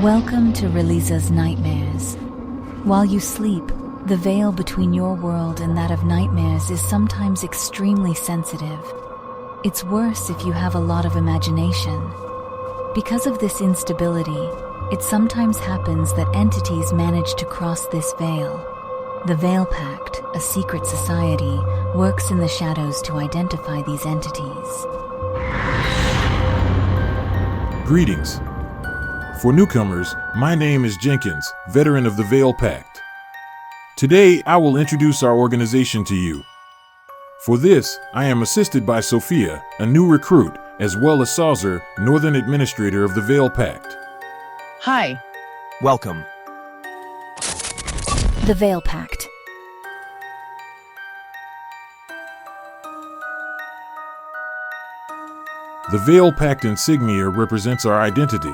Welcome to Rylyza'S Nightmares. While you sleep, the veil between your world and that of nightmares is sometimes extremely sensitive. It's worse if you have a lot of imagination. Because of this instability, it sometimes happens that entities manage to cross this veil. The Veil Pact, a secret society, works in the shadows to identify these entities. Greetings. For newcomers, my name is Jenkins, veteran of the Veil Pact. Today, I will introduce our organization to you. For this, I am assisted by Sophia, a new recruit, as well as AZYLYR, Northern Administrator of the Veil Pact. Hi. Welcome. The Veil Pact. The Veil Pact insignia represents our identity.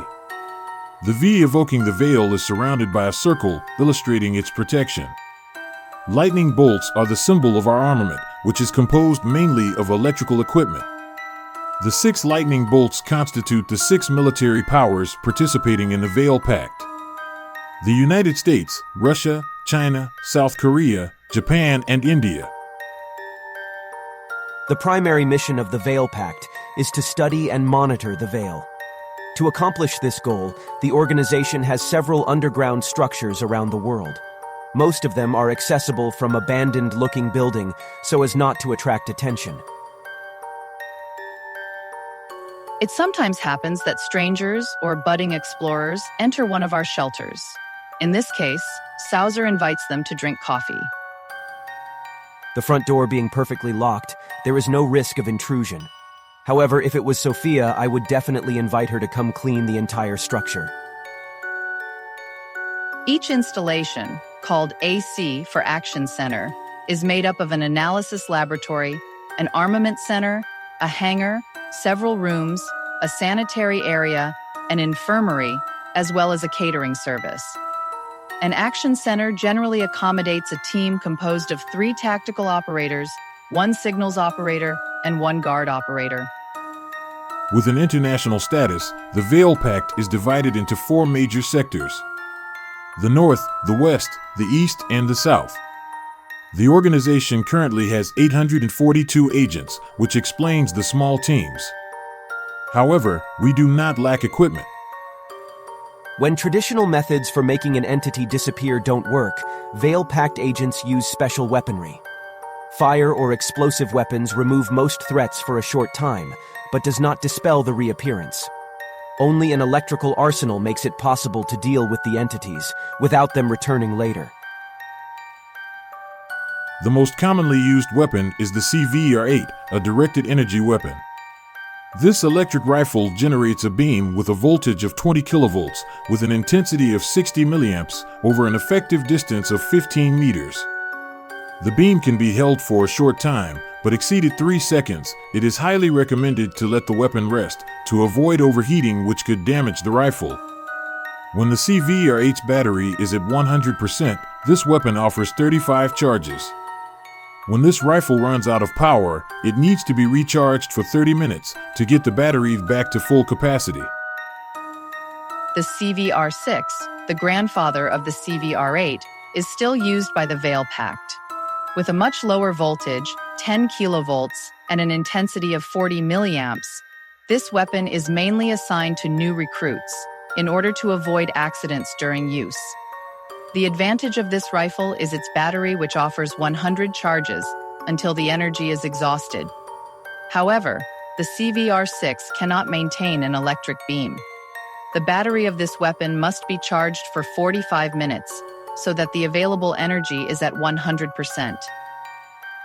The V evoking the veil is surrounded by a circle, illustrating its protection. Lightning bolts are the symbol of our armament, which is composed mainly of electrical equipment. The 6 lightning bolts constitute the 6 military powers participating in the Veil Pact. The United States, Russia, China, South Korea, Japan, and India. The primary mission of the Veil Pact is to study and monitor the veil. To accomplish this goal, the organization has several underground structures around the world. Most of them are accessible from abandoned-looking building so as not to attract attention. It sometimes happens that strangers or budding explorers enter one of our shelters. In this case, AZYLYR invites them to drink coffee. The front door being perfectly locked, there is no risk of intrusion. However, if it was Sophia, I would definitely invite her to come clean the entire structure. Each installation, called AC for Action Center, is made up of an analysis laboratory, an armament center, a hangar, several rooms, a sanitary area, an infirmary, as well as a catering service. An action center generally accommodates a team composed of 3 tactical operators, 1 signals operator, and 1 guard operator. With an international status, the Veil Pact is divided into 4 major sectors: the North, the West, the East, and the South. The organization currently has 842 agents, which explains the small teams. However, we do not lack equipment. When traditional methods for making an entity disappear don't work, Veil Pact agents use special weaponry. Fire or explosive weapons remove most threats for a short time, but does not dispel the reappearance. Only an electrical arsenal makes it possible to deal with the entities, without them returning later. The most commonly used weapon is the CVR-8, a directed energy weapon. This electric rifle generates a beam with a voltage of 20 kilovolts with an intensity of 60 milliamps over an effective distance of 15 meters. The beam can be held for a short time, but exceeded 3 seconds, it is highly recommended to let the weapon rest to avoid overheating, which could damage the rifle. When the CVR-8's battery is at 100%, this weapon offers 35 charges. When this rifle runs out of power, it needs to be recharged for 30 minutes to get the battery back to full capacity. The CVR-6, the grandfather of the CVR-8, is still used by the Veil Pact. With a much lower voltage, 10 kilovolts, and an intensity of 40 milliamps, this weapon is mainly assigned to new recruits in order to avoid accidents during use. The advantage of this rifle is its battery, which offers 100 charges until the energy is exhausted. However, the CVR-6 cannot maintain an electric beam. The battery of this weapon must be charged for 45 minutes, so that the available energy is at 100%.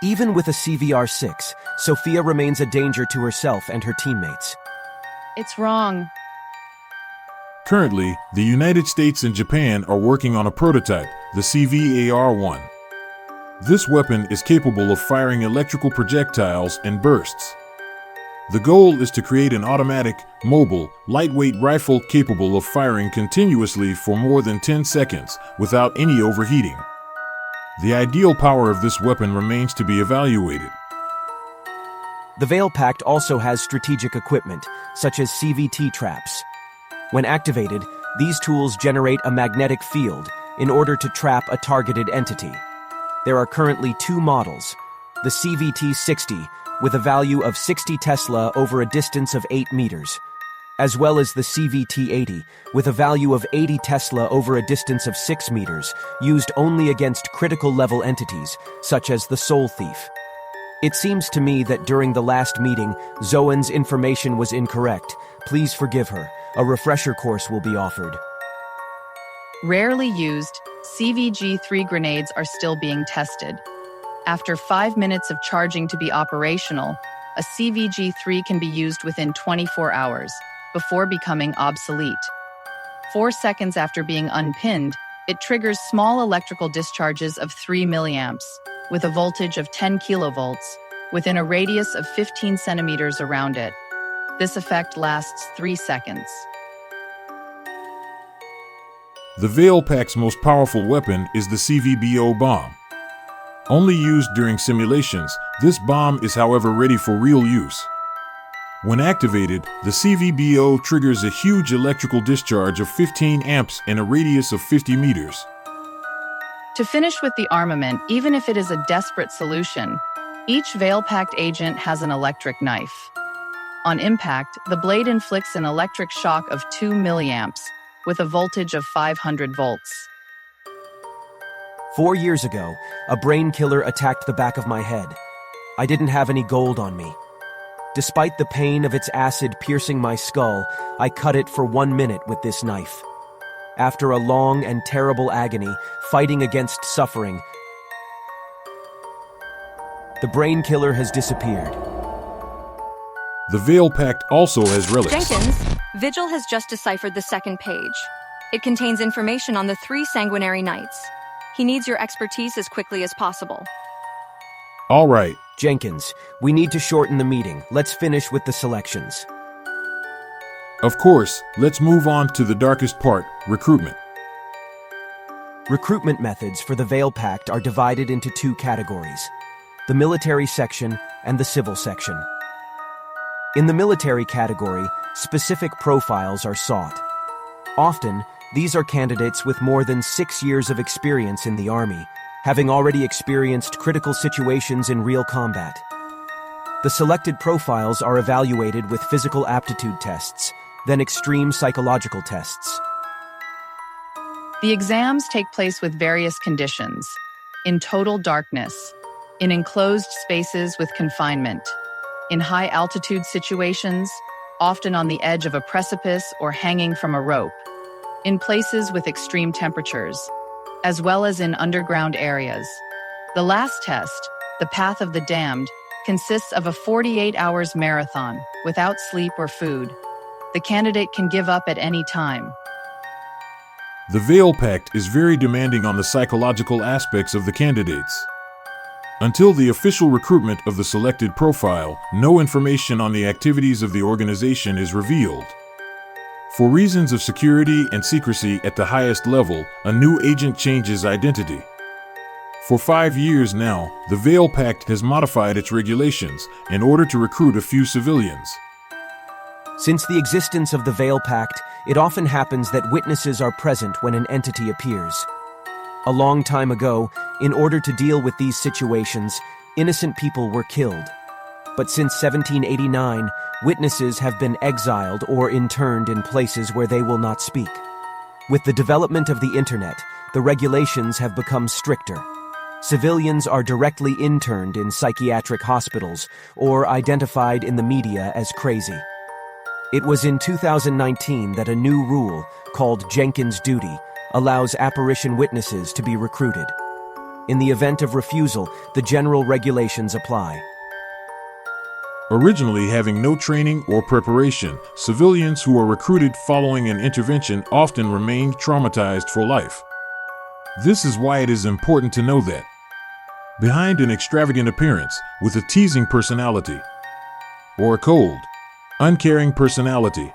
Even with a CVR-6, Sophia remains a danger to herself and her teammates. It's wrong. Currently, the United States and Japan are working on a prototype, the CVAR-1. This weapon is capable of firing electrical projectiles and bursts. The goal is to create an automatic, mobile, lightweight rifle capable of firing continuously for more than 10 seconds without any overheating. The ideal power of this weapon remains to be evaluated. The Veil Pact also has strategic equipment, such as CVT traps. When activated, These tools generate a magnetic field in order to trap a targeted entity. There are currently two models, the CVT-60 with a value of 60 Tesla over a distance of 8 meters, as well as the CVT-80 with a value of 80 Tesla over a distance of 6 meters, used only against critical level entities, such as the Soul Thief. It seems to me that during the last meeting, Zoan's information was incorrect. Please forgive her. A refresher course will be offered. Rarely used, CVG-3 grenades are still being tested. After 5 minutes of charging to be operational, a CVG-3 can be used within 24 hours, before becoming obsolete. 4 seconds after being unpinned, it triggers small electrical discharges of 3 milliamps, with a voltage of 10 kilovolts, within a radius of 15 centimeters around it. This effect lasts 3 seconds. The Veil Pact's most powerful weapon is the CVBO bomb. Only used during simulations, this bomb is however ready for real use. When activated, the CVBO triggers a huge electrical discharge of 15 amps in a radius of 50 meters. To finish with the armament, even if it is a desperate solution, each Veil Pact agent has an electric knife. On impact, the blade inflicts an electric shock of 2 milliamps, with a voltage of 500 volts. 4 years ago, a brain killer attacked the back of my head. I didn't have any gold on me. Despite the pain of its acid piercing my skull, I cut it for 1 minute with this knife. After a long and terrible agony, fighting against suffering, the brain killer has disappeared. The Veil Pact also has relics. Jenkins, Vigil has just deciphered the second page. It contains information on the 3 sanguinary knights. He needs your expertise as quickly as possible. All right. Jenkins, we need to shorten the meeting. Let's finish with the selections. Of course, let's move on to the darkest part, recruitment. Recruitment methods for the Veil Pact are divided into 2 categories: the military section and the civil section. In the military category, specific profiles are sought. Often, these are candidates with more than 6 years of experience in the Army, having already experienced critical situations in real combat. The selected profiles are evaluated with physical aptitude tests, then extreme psychological tests. The exams take place with various conditions: in total darkness, in enclosed spaces with confinement, in high-altitude situations, often on the edge of a precipice or hanging from a rope, in places with extreme temperatures, as well as in underground areas. The last test, the Path of the Damned, consists of a 48 hours marathon without sleep or food. The candidate can give up at any time. The Veil Pact is very demanding on the psychological aspects of the candidates. Until the official recruitment of the selected profile, no information on the activities of the organization is revealed. For reasons of security and secrecy at the highest level, a new agent changes identity. For 5 years now, the Veil Pact has modified its regulations in order to recruit a few civilians. Since the existence of the Veil Pact, it often happens that witnesses are present when an entity appears. A long time ago, in order to deal with these situations, innocent people were killed. But since 1789, witnesses have been exiled or interned in places where they will not speak. With the development of the internet, the regulations have become stricter. Civilians are directly interned in psychiatric hospitals or identified in the media as crazy. It was in 2019 that a new rule, called Jenkins' Duty, allows apparition witnesses to be recruited. In the event of refusal, the general regulations apply. Originally having no training or preparation, civilians who are recruited following an intervention often remain traumatized for life. This is why it is important to know that behind an extravagant appearance, with a teasing personality, or a cold, uncaring personality,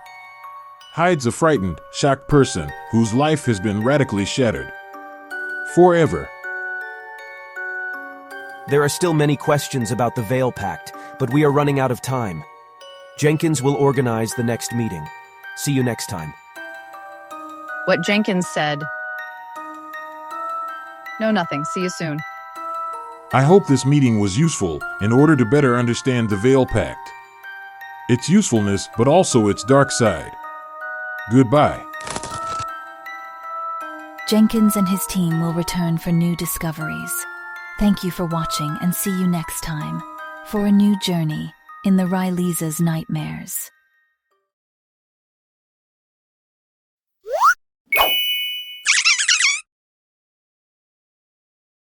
hides a frightened, shocked person whose life has been radically shattered forever. There are still many questions about the Veil Pact, but we are running out of time. Jenkins will organize the next meeting. See you next time. What Jenkins said. No, nothing. See you soon. I hope this meeting was useful in order to better understand the Veil Pact. Its usefulness, but also its dark side. Goodbye. Jenkins and his team will return for new discoveries. Thank you for watching and see you next time for a new journey in the Rylyza'S nightmares.